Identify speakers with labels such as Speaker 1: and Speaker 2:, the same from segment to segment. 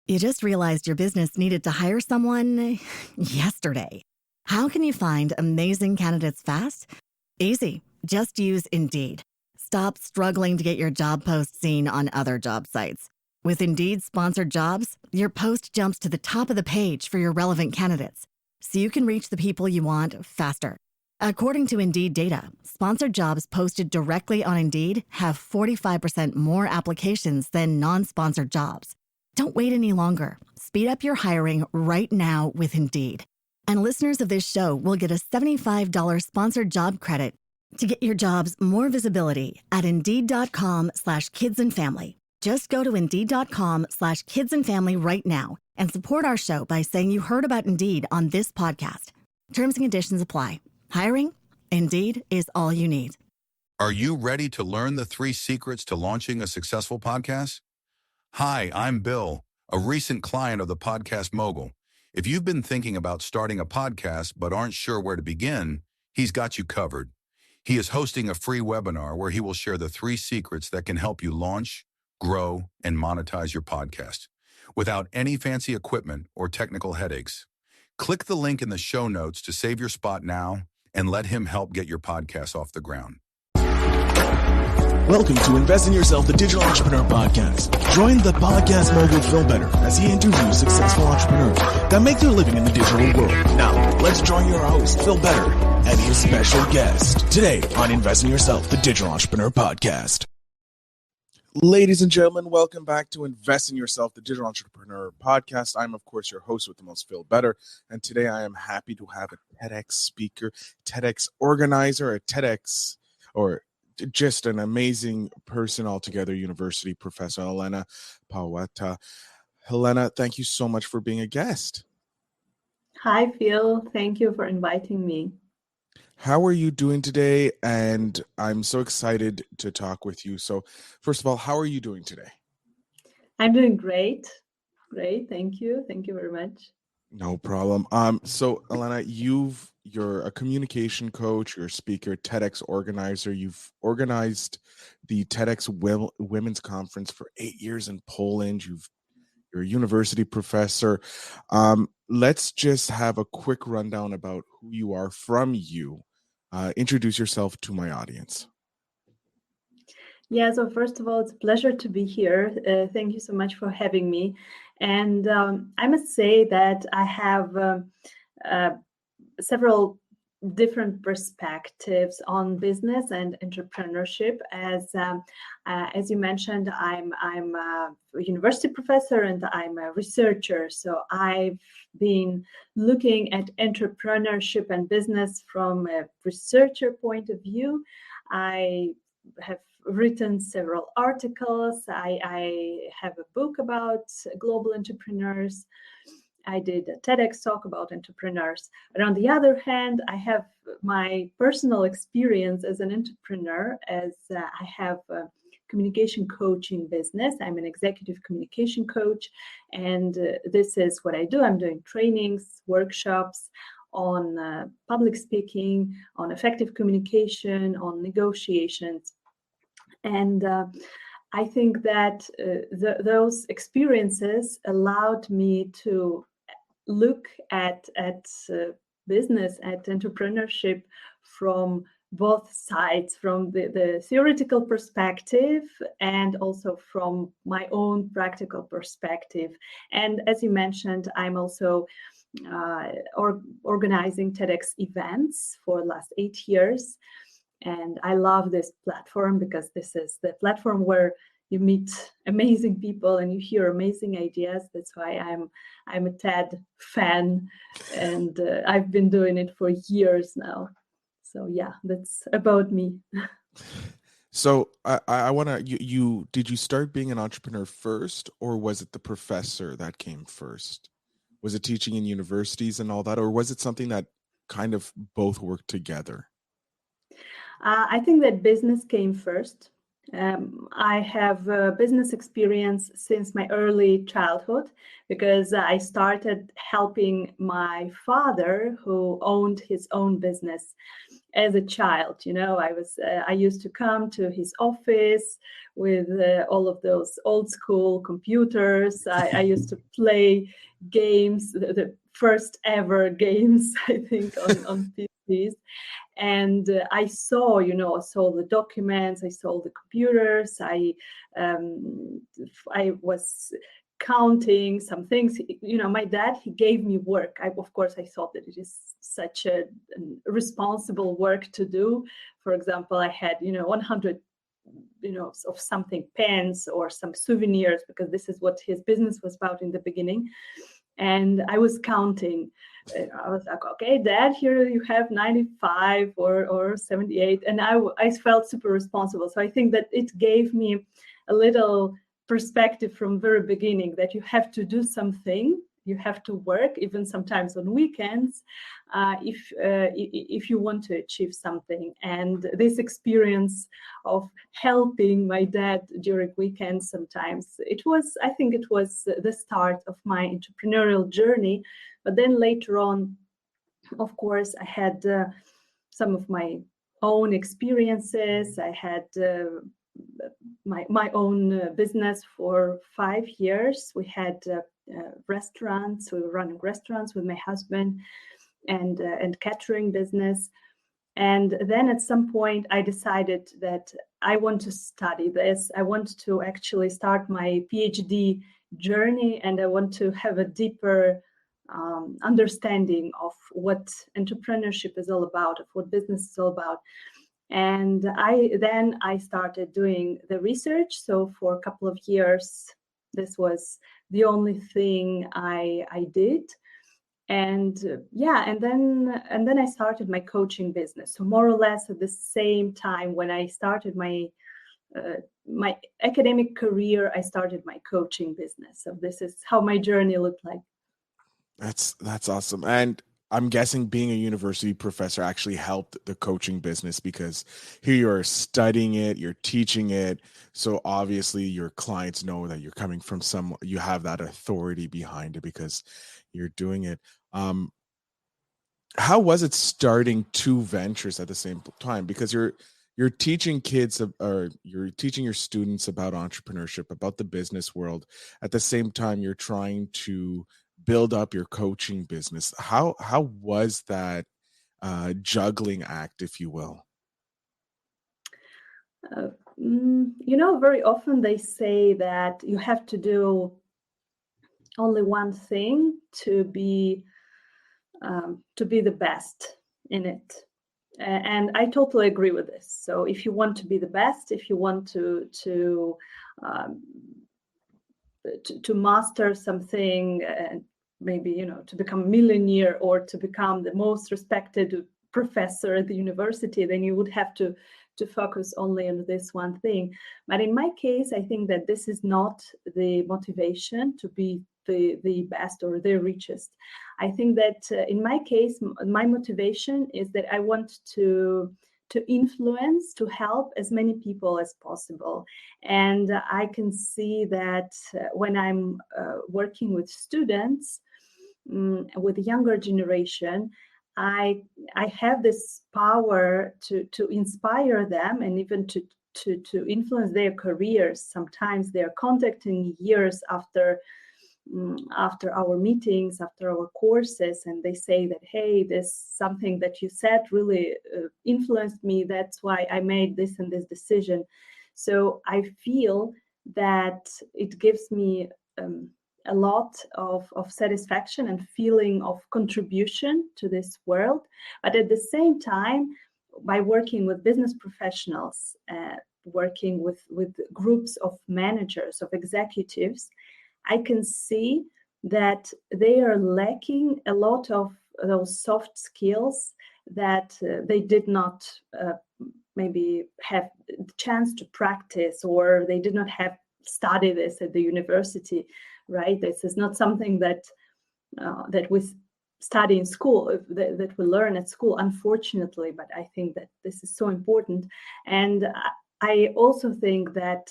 Speaker 1: You just realized your business needed to hire someone yesterday. How can you find amazing candidates fast? Easy. Just use Indeed. Stop struggling to get your job post seen on other job sites. With Indeed sponsored jobs, your post jumps to the top of the page for your relevant candidates, so you can reach the people you want faster. According to Indeed data, sponsored jobs posted directly on Indeed have 45% more applications than non-sponsored jobs. Don't wait any longer. Speed up your hiring right now with Indeed. And listeners of this show will get a $75 sponsored job credit to get your jobs more visibility at Indeed.com/kidsandfamily. Just go to Indeed.com/kidsandfamily right now and support our show by saying you heard about Indeed on this podcast. Terms and conditions apply. Hiring? Indeed is all you need.
Speaker 2: Are you ready to learn the 3 secrets to launching a successful podcast? Hi, I'm Bill, a recent client of the Podcast Mogul. If you've been thinking about starting a podcast but aren't sure where to begin, he's got you covered. He is hosting a free webinar where he will share the 3 secrets that can help you launch, grow, and monetize your podcast without any fancy equipment or technical headaches. Click the link in the show notes to save your spot now and let him help get your podcast off the ground.
Speaker 3: Welcome to Invest in Yourself, the Digital Entrepreneur Podcast. Join the Podcast Mogul Phil Better as he interviews successful entrepreneurs that make their living in the digital world. Now, let's join your host, Phil Better, and his special guest today on Invest in Yourself, the Digital Entrepreneur Podcast. Ladies and gentlemen, welcome back to Invest in Yourself, the Digital Entrepreneur Podcast. I'm, of course, your host with the most, Phil Better, and today I am happy to have a TEDx speaker, TEDx organizer, a TEDx, or just an amazing person altogether, university professor, Elena Paweta. Elena, thank you so much for being a guest.
Speaker 4: Hi, Phil. Thank you for inviting me.
Speaker 3: How are you doing today? And I'm so excited to talk with you. So first of all, how are you doing today?
Speaker 4: I'm doing great. Great. Thank you. Thank you very much.
Speaker 3: No problem. So Elena, you're a communication coach, you're a speaker, TEDx organizer. You've organized the TEDx Women's Conference for 8 years in Poland. You're a university professor. Let's just have a quick rundown about who you are from you. Introduce yourself to my audience.
Speaker 4: Yeah, so first of all, it's a pleasure to be here. Thank you so much for having me. And I must say that I have several different perspectives on business and entrepreneurship. As you mentioned, I'm a university professor and I'm a researcher. So I've been looking at entrepreneurship and business from a researcher point of view. I have written several articles. I have a book about global entrepreneurs. I did a TEDx talk about entrepreneurs. But on the other hand, I have my personal experience as an entrepreneur, as I have a communication coaching business. I'm an executive communication coach, and this is what I do. I'm doing trainings, workshops on public speaking, on effective communication, on negotiations. And I think that those experiences allowed me to look at business, at entrepreneurship from both sides, from the theoretical perspective and also from my own practical perspective. And as you mentioned, I'm also organizing TEDx events for the last 8 years. And I love this platform because this is the platform where you meet amazing people and you hear amazing ideas. That's why I'm a TED fan, and I've been doing it for years now. So yeah, that's about me.
Speaker 3: So I want to, did you start being an entrepreneur first, or was it the professor that came first? Was it teaching in universities and all that, or was it something that kind of both worked together?
Speaker 4: I think that business came first. I have business experience since my early childhood because I started helping my father, who owned his own business. as a child. I used to come to his office with all of those old school computers. I used to play games, the first ever games, I think, on PCs. And I saw the documents, I saw the computers, I was counting some things. My dad, he gave me work. Of course, I thought that it is such a responsible work to do. For example, I had 100 of something, pens or some souvenirs, because this is what his business was about in the beginning. And I was counting. I was like, okay, Dad, here you have 95 or 78. And I felt super responsible. So I think that it gave me a little perspective from very beginning, that you have to do something, you have to work, even sometimes on weekends, if you want to achieve something. And this experience of helping my dad during weekends sometimes, I think it was the start of my entrepreneurial journey. But then later on, of course, I had some of my own experiences. I had my own business for 5 years. We had restaurants. We were running restaurants with my husband, and catering business. And then at some point, I decided that I want to study this. I want to actually start my PhD journey, and I want to have a deeper understanding of what entrepreneurship is all about, of what business is all about. And I started doing the research. So for a couple of years, this was the only thing I did. And then I started my coaching business. So more or less at the same time when I started my academic career, I started my coaching business. So this is how my journey looked like.
Speaker 3: That's awesome. And I'm guessing being a university professor actually helped the coaching business, because here you are studying it, you're teaching it. So obviously your clients know that you're coming from you have that authority behind it because you're doing it. How was it starting two ventures at the same time? Because you're teaching kids, or you're teaching your students about entrepreneurship, about the business world. At the same time, you're trying to build up your coaching business. How was that juggling act, if you will?
Speaker 4: Very often they say that you have to do only one thing to be the best in it. And I totally agree with this. So if you want to be the best, if you want to master something, and maybe to become a millionaire or to become the most respected professor at the university, then you would have to focus only on this one thing. But in my case, I think that this is not the motivation to be the best or the richest. I think that in my case, my motivation is that I want to influence, to help as many people as possible. And I can see that when I'm working with students, with the younger generation, I have this power to inspire them, and even to influence their careers. Sometimes they're contacting years after our meetings, after our courses, and they say that, hey, this something that you said really influenced me. That's why I made this and this decision. So I feel that it gives me a lot of satisfaction and feeling of contribution to this world. But at the same time, by working with business professionals, working with groups of managers, of executives, I can see that they are lacking a lot of those soft skills that they did not maybe have the chance to practice, or they did not have studied this at the university, right? This is not something that we study in school, that we learn at school, unfortunately. But I think that this is so important. And I also think that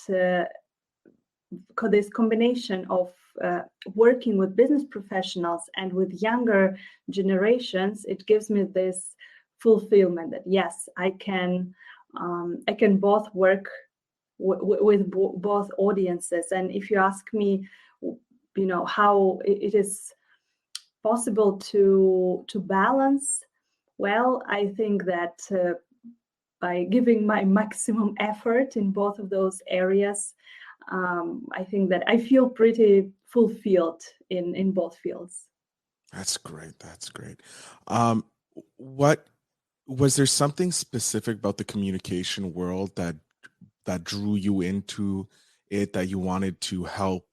Speaker 4: this combination of working with business professionals and with younger generations, it gives me this fulfillment, that yes, I can both work with both audiences. And if you ask me, how it is possible to balance, well, I think that by giving my maximum effort in both of those areas, I think that I feel pretty fulfilled in both fields.
Speaker 3: That's great. That's great. What was there something specific about the communication world that drew you into it, that you wanted to help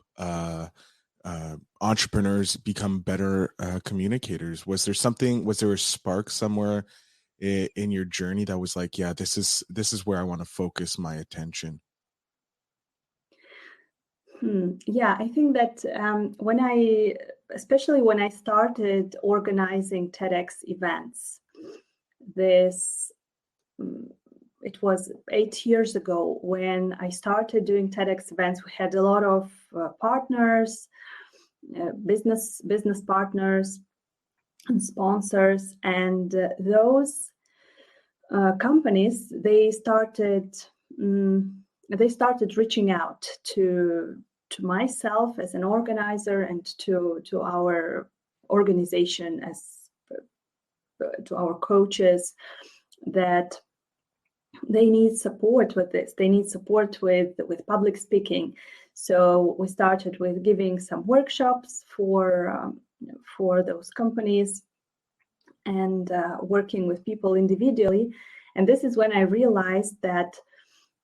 Speaker 3: entrepreneurs become better communicators? Was there a spark somewhere in your journey that was like, yeah, this is where I want to focus my attention?
Speaker 4: Yeah, I think that especially when I started organizing TEDx events, it was 8 years ago when I started doing TEDx events. We had a lot of partners, business partners and sponsors, and those companies, they started reaching out to myself as an organizer and to our organization to our coaches, that they need support with this. They need support with public speaking. So we started with giving some workshops for those companies and working with people individually. And this is when I realized that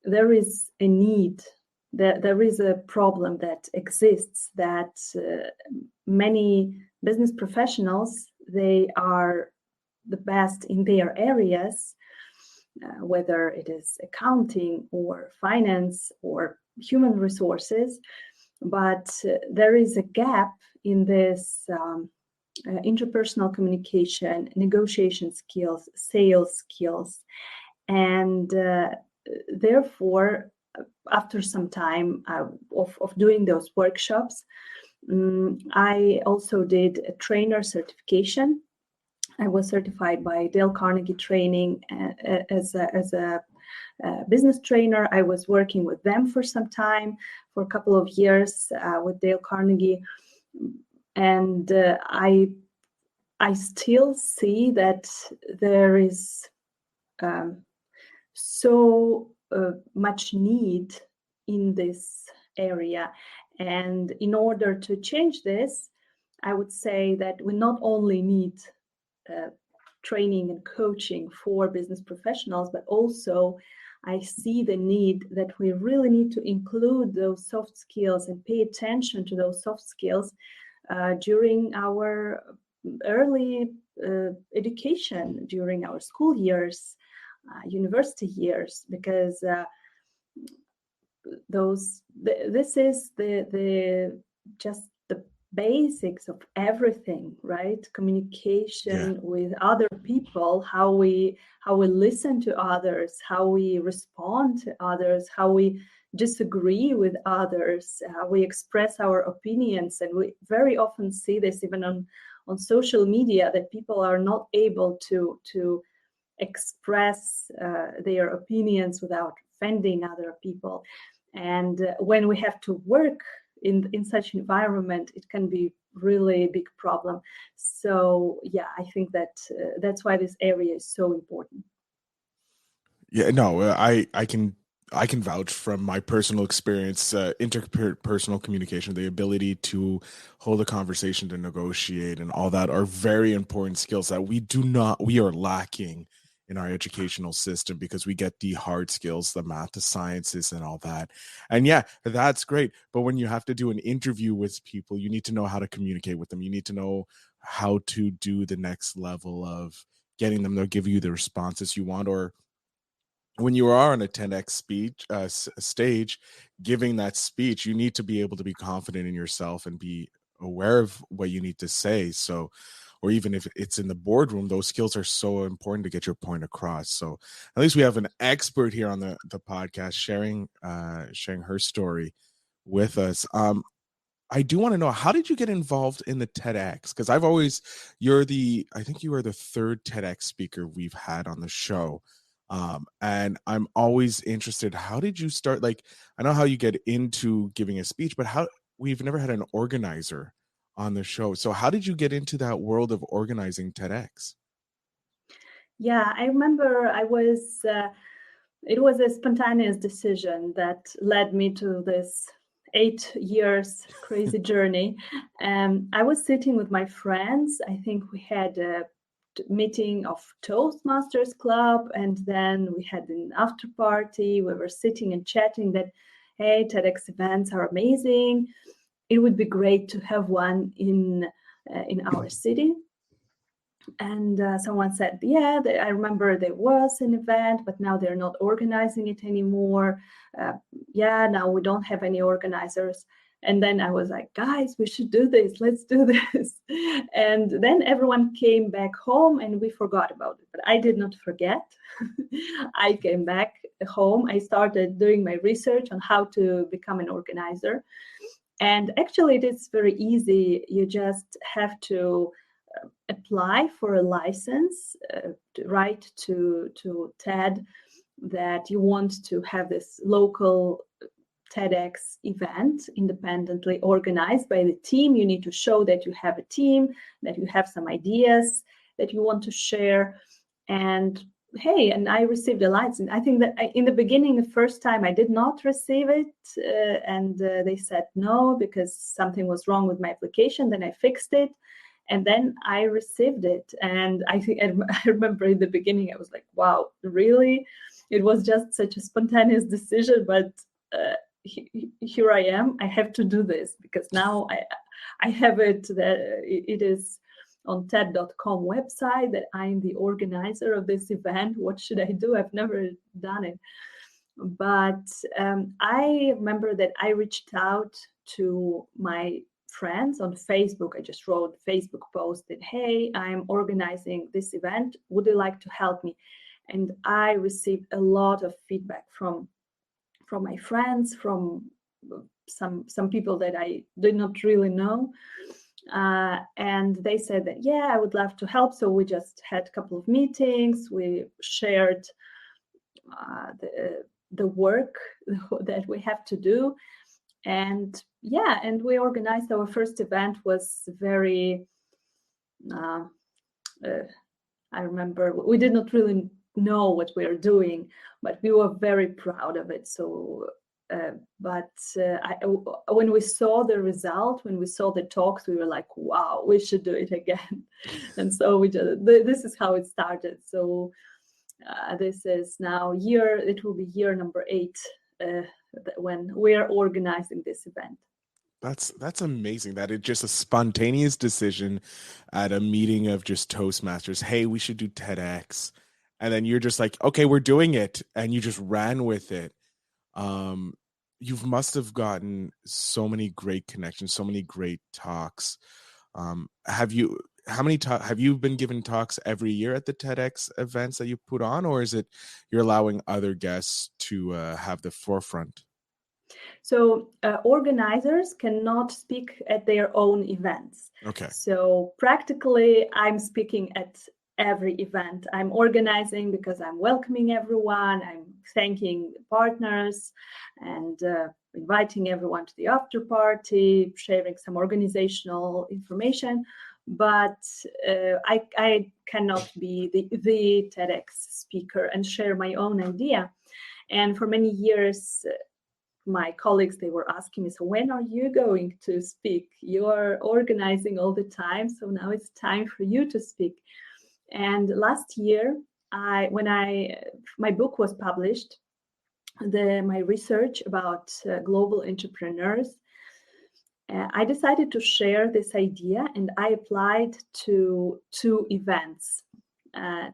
Speaker 4: there is a need, that there is a problem that exists, that many business professionals, they are the best in their areas, whether it is accounting or finance or human resources, but there is a gap in this interpersonal communication, negotiation skills, sales skills. And therefore, after some time of doing those workshops, I also did a trainer certification. I was certified by Dale Carnegie Training as a business trainer. I was working with them for some time, for a couple of years with Dale Carnegie. And I still see that there is so much need in this area. And in order to change this, I would say that we not only need training and coaching for business professionals, but also I see the need that we really need to include those soft skills and pay attention to those soft skills during our early education, during our school years, university years, because this is the just the basics of everything, right? Communication with other people, how we listen to others, how we respond to others, how we disagree with others, how we express our opinions. And we very often see this even on social media, that people are not able to express their opinions without offending other people. And when we have to work in such environment, it can be really a big problem. So yeah, I think that that's why this area is so important.
Speaker 3: Yeah, no, I can vouch from my personal experience. Interpersonal communication, the ability to hold a conversation, to negotiate, and all that are very important skills that we are lacking in our educational system, because we get the hard skills, the math, the sciences, and all that. And yeah, that's great. But when you have to do an interview with people, you need to know how to communicate with them. You need to know how to do the next level of getting them to give you the responses you want. Or when you are on a TEDx speech stage, giving that speech, you need to be able to be confident in yourself and be aware of what you need to say. So, or even if it's in the boardroom, those skills are so important to get your point across. So at least we have an expert here on the podcast sharing her story with us. I do want to know, how did you get involved in the TEDx? Because I think you are the third TEDx speaker we've had on the show. And I'm always interested, how did you start? Like, I know how you get into giving a speech, but we've never had an organizer on the show. So how did you get into that world of organizing TEDx?
Speaker 4: Yeah, I remember it was a spontaneous decision that led me to this 8 years crazy journey. I was sitting with my friends. I think we had a meeting of Toastmasters Club, and then we had an after party. We were sitting and chatting that, hey, TEDx events are amazing. It would be great to have one in our city. And someone said, yeah, I remember there was an event, but now they're not organizing it anymore. Now we don't have any organizers. And then I was like, guys, we should do this. Let's do this. And then everyone came back home and we forgot about it. But I did not forget. I came back home. I started doing my research on how to become an organizer. And actually, it is very easy. You just have to apply for a license, write to TED that you want to have this local TEDx event independently organized by the team. You need to show that you have a team, that you have some ideas that you want to share. And hey, and I received a license. I think that in the beginning, the first time I did not receive it, and they said no because something was wrong with my application. Then I fixed it. And then I received it. And I think I remember in the beginning, I was like, wow, really? It was just such a spontaneous decision. But here I am. I have to do this because now I have it. That it is on TED.com website that I'm the organizer of this event. What should I do? I've never done it. But I remember that I reached out to my friends on Facebook. I just wrote a Facebook post that, hey, I'm organizing this event. Would you like to help me? And I received a lot of feedback from my friends, from some people that I did not really know. And they said that, yeah, I would love to help. So we just had a couple of meetings. We shared the work that we have to do. And we organized our first event. Was very, I remember we did not really know what we were doing, but we were very proud of it. So, when we saw the result, when we saw the talks, we were like, wow, we should do it again. And so this is how it started. So this is now it will be year number 8. When we are organizing this event.
Speaker 3: That's amazing that it's just a spontaneous decision at a meeting of just Toastmasters. Hey, we should do TEDx. And then you're just like, okay, we're doing it. And you just ran with it. You must have gotten so many great connections, so many great talks. Have you been given talks every year at the TEDx events that you put on, or is it you're allowing other guests to have the forefront?
Speaker 4: So organizers cannot speak at their own events.
Speaker 3: Okay.
Speaker 4: So practically, I'm speaking at every event. I'm organizing because I'm welcoming everyone. I'm thanking partners and inviting everyone to the after party, sharing some organizational information. But I cannot be the TEDx speaker and share my own idea. And for many years, my colleagues, they were asking me, so when are you going to speak? You are organizing all the time, so now it's time for you to speak. And last year, when my book was published, my research about global entrepreneurs, I decided to share this idea, and I applied to two events. I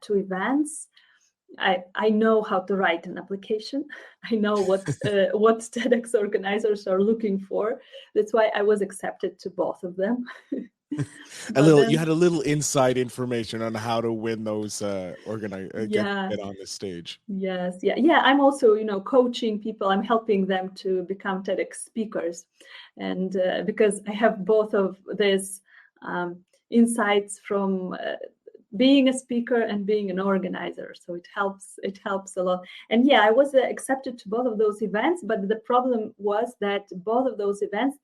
Speaker 4: know how to write an application. I know what TEDx organizers are looking for. That's why I was accepted to both of them. But
Speaker 3: You
Speaker 4: then,
Speaker 3: had a little inside information on how to win those
Speaker 4: yeah.
Speaker 3: get on the stage.
Speaker 4: Yes, yeah. I'm also, coaching people. I'm helping them to become TEDx speakers, and because I have both of these insights from being a speaker and being an organizer, so it helps. It helps a lot. And yeah, I was accepted to both of those events, but the problem was that both of those events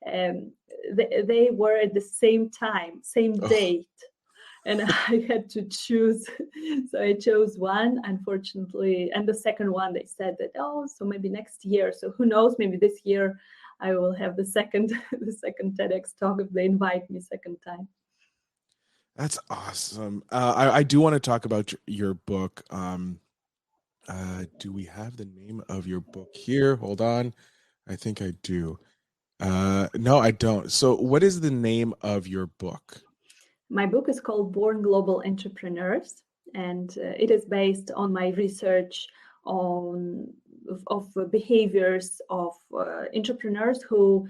Speaker 4: um, they were at the same time, same
Speaker 3: Oh,
Speaker 4: date, and I had to choose. So I chose one, unfortunately. And the second one, they said that, oh, so maybe next year. So who knows, maybe this year I will have the second the second TEDx talk if they invite me second time.
Speaker 3: that's awesome. I do want to talk about your book. Do we have the name of your book here? Hold on. I think I do. No, I don't. So what is the name of your book?
Speaker 4: My book is called Born Global Entrepreneurs, and it is based on my research of behaviors of entrepreneurs who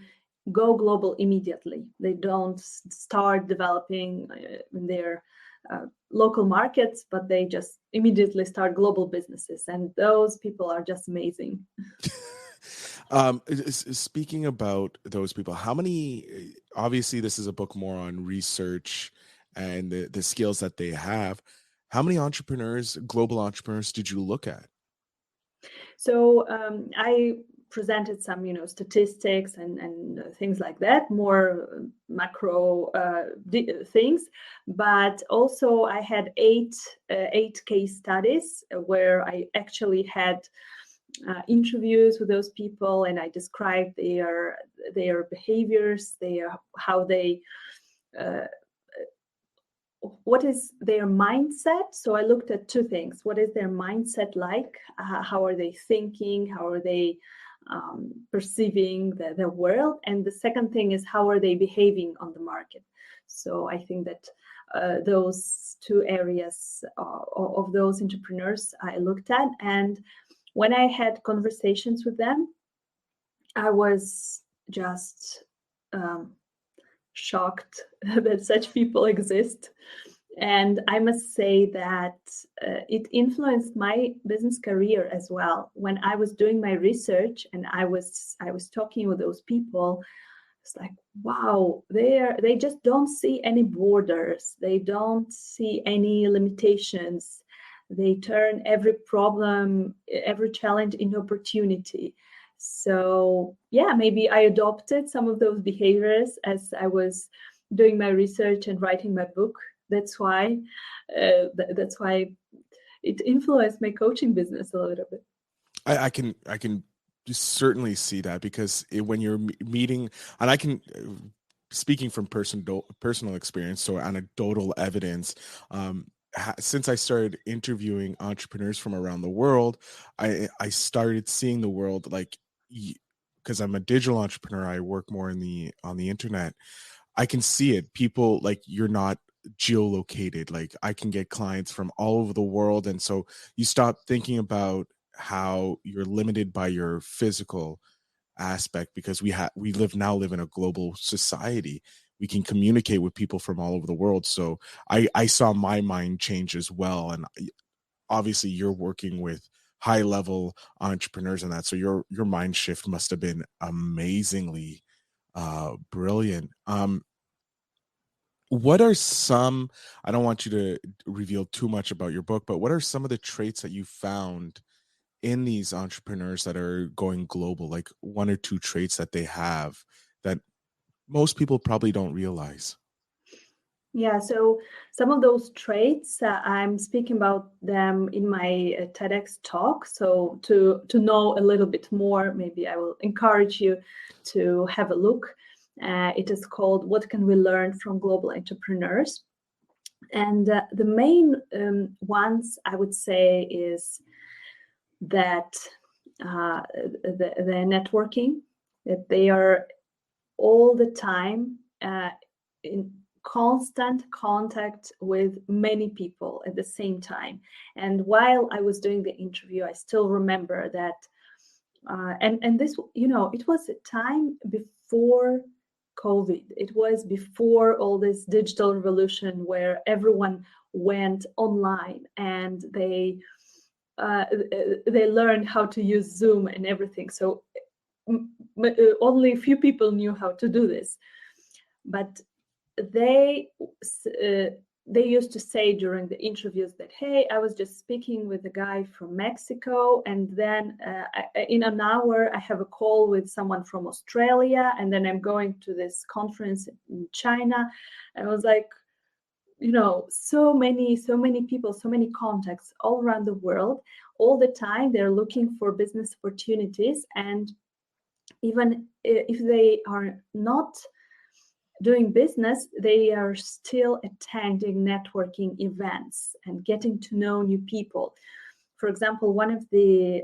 Speaker 4: go global immediately. They don't start developing in their local markets, but they just immediately start global businesses. And those people are just amazing.
Speaker 3: Speaking about those people, how many, obviously this is a book more on research and the skills that they have. How many entrepreneurs, global entrepreneurs, did you look at?
Speaker 4: So I presented some, statistics and things like that, more macro things. But also I had eight case studies where I actually had interviews with those people, and I described their behaviors, how they. What is their mindset? So I looked at two things. What is their mindset like? How are they thinking? How are they perceiving the world? And the second thing is, how are they behaving on the market? So I think that those two areas of those entrepreneurs I looked at. And when I had conversations with them, I was just shocked that such people exist. And I must say that it influenced my business career as well. When I was doing my research and I was talking with those people, it's like, wow, they just don't see any borders. They don't see any limitations. They turn every problem, every challenge into opportunity. So yeah, maybe I adopted some of those behaviors as I was doing my research and writing my book. That's why it influenced my coaching business a little bit.
Speaker 3: I can certainly see that, because when you're meeting, and I can, speaking from personal experience, so anecdotal evidence, since I started interviewing entrepreneurs from around the world, I started seeing the world like, because I'm a digital entrepreneur, I work more on the internet. I can see it. People, like, you're not geolocated. Like, I can get clients from all over the world, and so you stop thinking about how you're limited by your physical aspect, because we live in a global society. We can communicate with people from all over the world. So I saw my mind change as well. And obviously you're working with high level entrepreneurs and that, so your mind shift must have been amazingly brilliant. What are some, I don't want you to reveal too much about your book, but what are some of the traits that you found in these entrepreneurs that are going global, like one or two traits that they have that most people probably don't realize?
Speaker 4: Yeah, so some of those traits, I'm speaking about them in my TEDx talk. So to know a little bit more, maybe I will encourage you to have a look. It is called "What Can We Learn from Global Entrepreneurs?" And the main ones I would say is that the networking, that they are all the time in constant contact with many people at the same time. And while I was doing the interview, I still remember that, and this, it was a time before COVID. It was before all this digital revolution where everyone went online and they learned how to use Zoom and everything. So only a few people knew how to do this, but they used to say during the interviews that, hey, I was just speaking with a guy from Mexico, and then in an hour I have a call with someone from Australia, and then I'm going to this conference in China. And I was like, so many people, so many contacts all around the world, all the time. They're looking for business opportunities, and even if they are not doing business, they are still attending networking events and getting to know new people. For example, one of the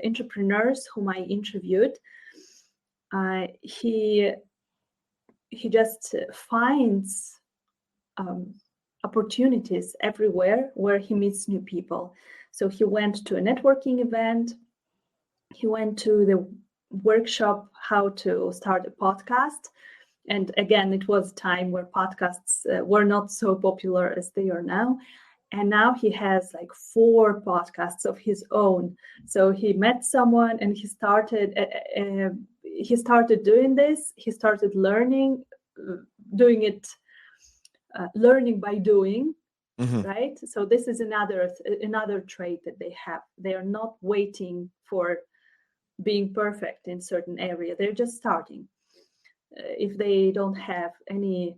Speaker 4: entrepreneurs whom I interviewed, he just finds opportunities everywhere where he meets new people. So he went to a networking event. He went to the workshop how to start a podcast, and again, it was a time where podcasts were not so popular as they are now, and now he has like 4 podcasts of his own. So he met someone and he started doing this. He started learning by doing.
Speaker 5: Mm-hmm.
Speaker 4: Right? So this is another trait that they have. They are not waiting for being perfect in certain area. They're just starting. If they don't have any,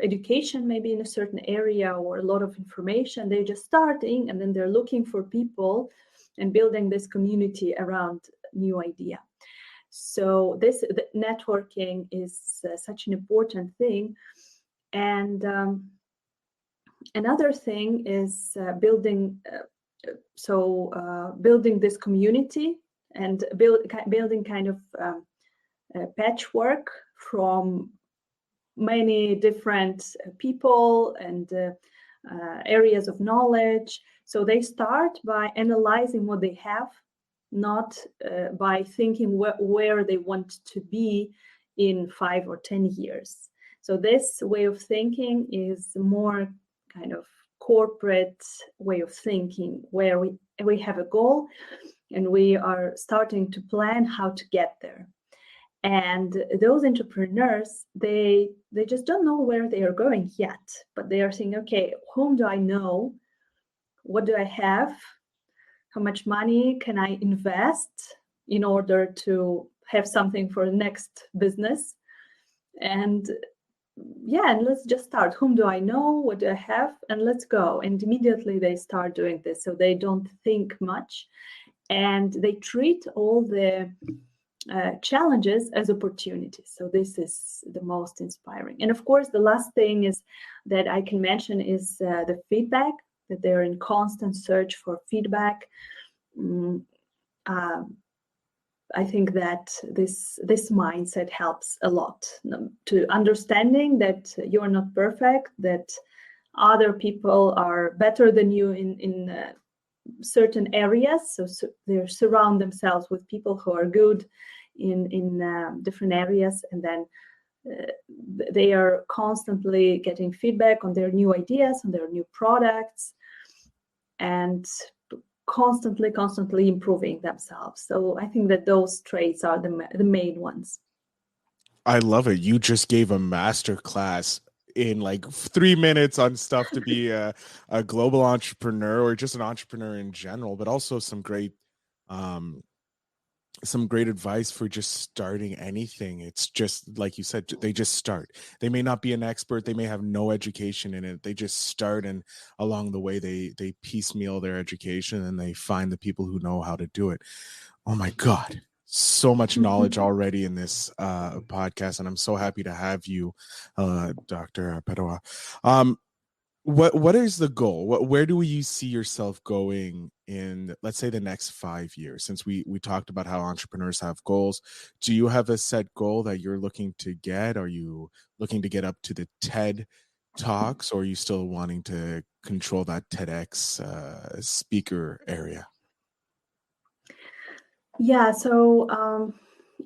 Speaker 4: education maybe in a certain area or a lot of information, they're just starting, and then they're looking for people and building this community around new idea. So the networking is such an important thing. And another thing is building this community and building kind of patchwork from many different people and areas of knowledge. So they start by analyzing what they have, not by thinking where they want to be in 5 or 10 years. So this way of thinking is more kind of corporate way of thinking, where we have a goal and we are starting to plan how to get there. And those entrepreneurs, they just don't know where they are going yet, but they are saying, okay, whom do I know? What do I have? How much money can I invest in order to have something for the next business? And let's just start. Whom do I know? What do I have? And let's go. And immediately they start doing this. So they don't think much, and they treat all the challenges as opportunities. So this is the most inspiring. And of course, the last thing is that I can mention is the feedback, that they're in constant search for feedback. I think that this mindset helps a lot to understanding that you are not perfect, that other people are better than you in certain areas. So they surround themselves with people who are good in different areas, and then they are constantly getting feedback on their new ideas, on their new products, and constantly improving themselves. So I think that those traits are the main ones.
Speaker 5: I love it. You just gave a master class in like 3 minutes on stuff to be a global entrepreneur, or just an entrepreneur in general, but also some great advice for just starting anything. It's just like you said, they just start. They may not be an expert, they may have no education in it. They just start, and along the way they piecemeal their education, and they find the people who know how to do it. Oh my God. So much knowledge already in this podcast, and I'm so happy to have you, Dr. Paweta. What is the goal? Where do you see yourself going in, let's say, the next 5 years? Since we talked about how entrepreneurs have goals, do you have a set goal that you're looking to get? Are you looking to get up to the TED Talks, or are you still wanting to control that TEDx speaker area?
Speaker 4: Yeah, so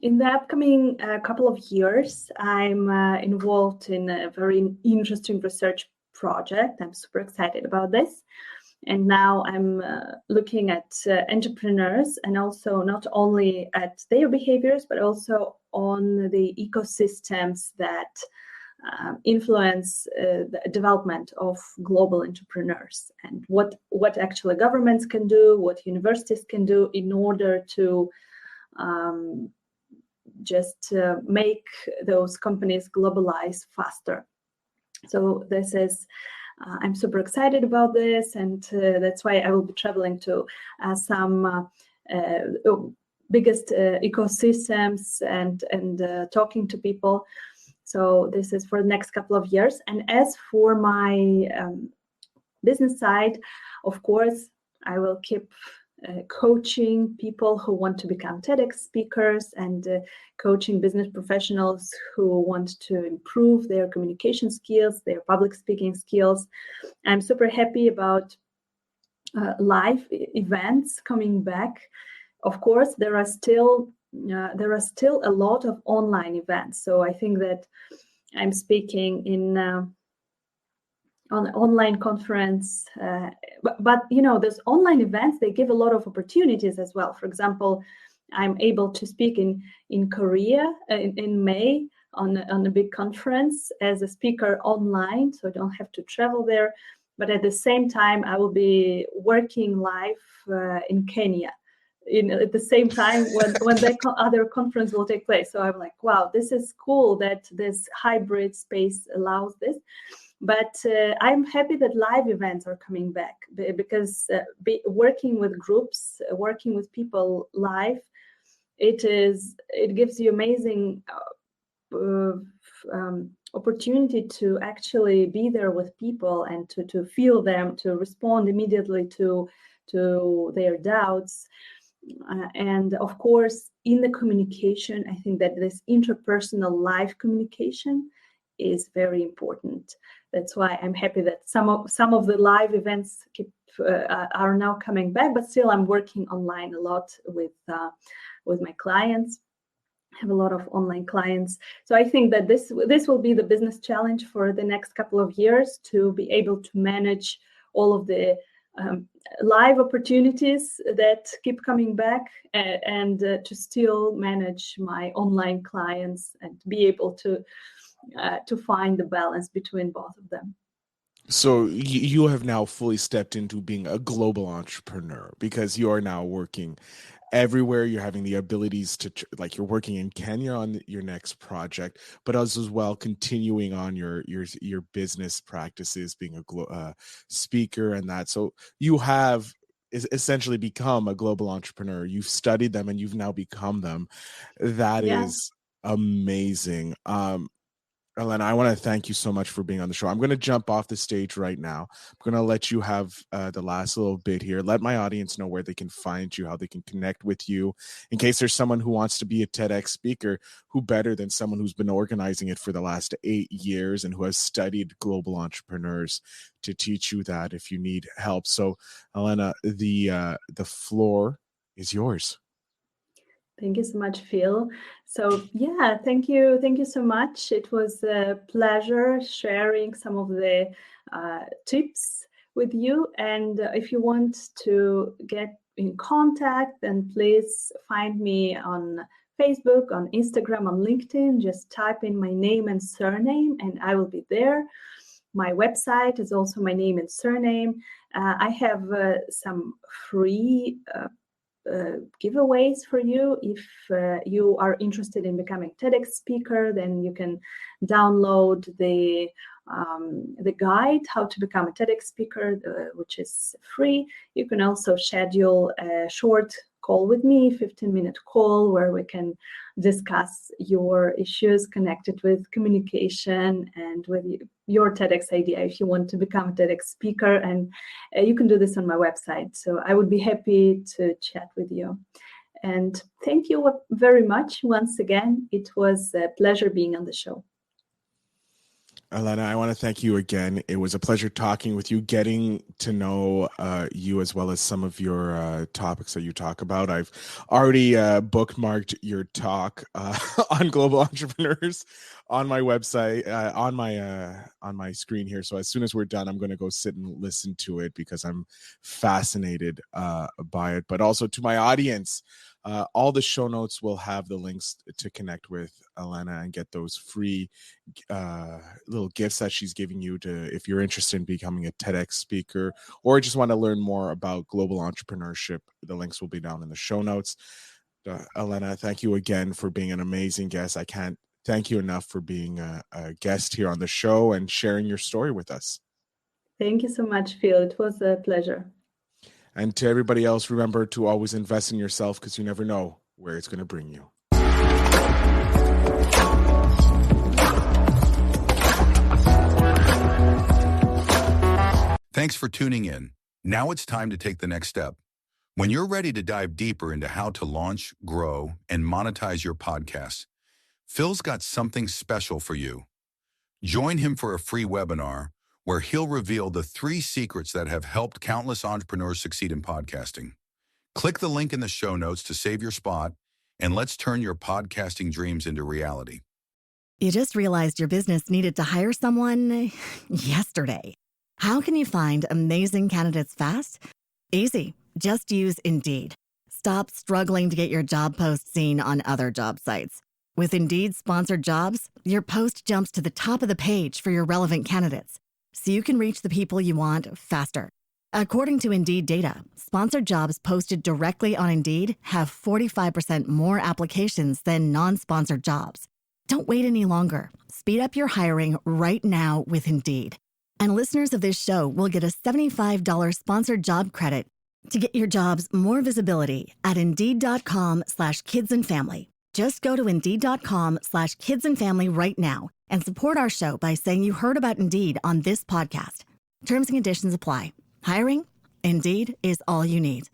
Speaker 4: In the upcoming couple of years, I'm involved in a very interesting research project. I'm super excited about this. And now I'm looking at entrepreneurs, and also not only at their behaviors, but also on the ecosystems that influence the development of global entrepreneurs, and what actually governments can do, what universities can do in order to just make those companies globalize faster. So this is, I'm super excited about this, and that's why I will be traveling to some biggest ecosystems and talking to people. So this is for the next couple of years. And as for my business side, of course, I will keep coaching people who want to become TEDx speakers, and coaching business professionals who want to improve their communication skills, their public speaking skills. I'm super happy about live events coming back. Of course, there are still a lot of online events. So I think that I'm speaking in on an online conference, but you know, those online events, they give a lot of opportunities as well. For example, I'm able to speak in Korea in May on a big conference as a speaker online, so I don't have to travel there. But at the same time, I will be working live in Kenya at the same time when the other conference will take place. So I'm like, wow, this is cool that this hybrid space allows this. But I'm happy that live events are coming back, because working with groups, working with people live, it gives you amazing opportunity to actually be there with people and to feel them, to respond immediately to their doubts. And of course, in the communication, I think that this interpersonal live communication is very important. That's why I'm happy that some of the live events are now coming back, but still I'm working online a lot with my clients. I have a lot of online clients. So I think that this will be the business challenge for the next couple of years, to be able to manage all of the live opportunities that keep coming back, and to still manage my online clients and be able to find the balance between both of them.
Speaker 5: So you have now fully stepped into being a global entrepreneur, because you are now working everywhere. You're having the abilities to, like, you're working in Kenya on your next project, but as well continuing on your business practices, being a speaker and that. So you have essentially become a global entrepreneur. You've studied them and you've now become them. That is amazing. Elena, I want to thank you so much for being on the show. I'm going to jump off the stage right now. I'm going to let you have the last little bit here. Let my audience know where they can find you, how they can connect with you. In case there's someone who wants to be a TEDx speaker, who better than someone who's been organizing it for the last 8 years and who has studied global entrepreneurs to teach you that if you need help. So, Elena, the floor is yours.
Speaker 4: Thank you so much, Phil. So yeah, thank you so much. It was a pleasure sharing some of the tips with you. And if you want to get in contact, then please find me on Facebook, on Instagram, on LinkedIn. Just type in my name and surname, and I will be there. My website is also my name and surname. I have some free giveaways for you. If you are interested in becoming TEDx speaker, then you can download the guide, How to Become a TEDx Speaker, which is free. You can also schedule a short call with me, 15-minute call, where we can discuss your issues connected with communication and with your TEDx idea if you want to become a TEDx speaker. And you can do this on my website. So I would be happy to chat with you. And thank you very much once again. It was a pleasure being on the show.
Speaker 5: Elena, I want to thank you again. It was a pleasure talking with you, getting to know you as well as some of your topics that you talk about. I've already bookmarked your talk on global entrepreneurs on my website, on my screen here. So as soon as we're done, I'm going to go sit and listen to it because I'm fascinated by it. But also to my audience, all the show notes will have the links to connect with Elena and get those free little gifts that she's giving you to, if you're interested in becoming a TEDx speaker or just want to learn more about global entrepreneurship. The links will be down in the show notes. Elena, thank you again for being an amazing guest. I can't thank you enough for being a guest here on the show and sharing your story with us.
Speaker 4: Thank you so much, Phil. It was a pleasure.
Speaker 5: And to everybody else, remember to always invest in yourself because you never know where it's going to bring you.
Speaker 2: Thanks for tuning in. Now it's time to take the next step. When you're ready to dive deeper into how to launch, grow, and monetize your podcast, Phil's got something special for you. Join him for a free webinar where he'll reveal the 3 secrets that have helped countless entrepreneurs succeed in podcasting. Click the link in the show notes to save your spot, and let's turn your podcasting dreams into reality.
Speaker 1: You just realized your business needed to hire someone yesterday. How can you find amazing candidates fast? Easy. Just use Indeed. Stop struggling to get your job post seen on other job sites. With Indeed sponsored jobs, your post jumps to the top of the page for your relevant candidates, so you can reach the people you want faster. According to Indeed data, sponsored jobs posted directly on Indeed have 45% more applications than non-sponsored jobs. Don't wait any longer. Speed up your hiring right now with Indeed. And listeners of this show will get a $75 sponsored job credit to get your jobs more visibility at Indeed.com/kidsandfamily. Just go to Indeed.com/kidsandfamily right now and support our show by saying you heard about Indeed on this podcast. Terms and conditions apply. Hiring? Indeed is all you need.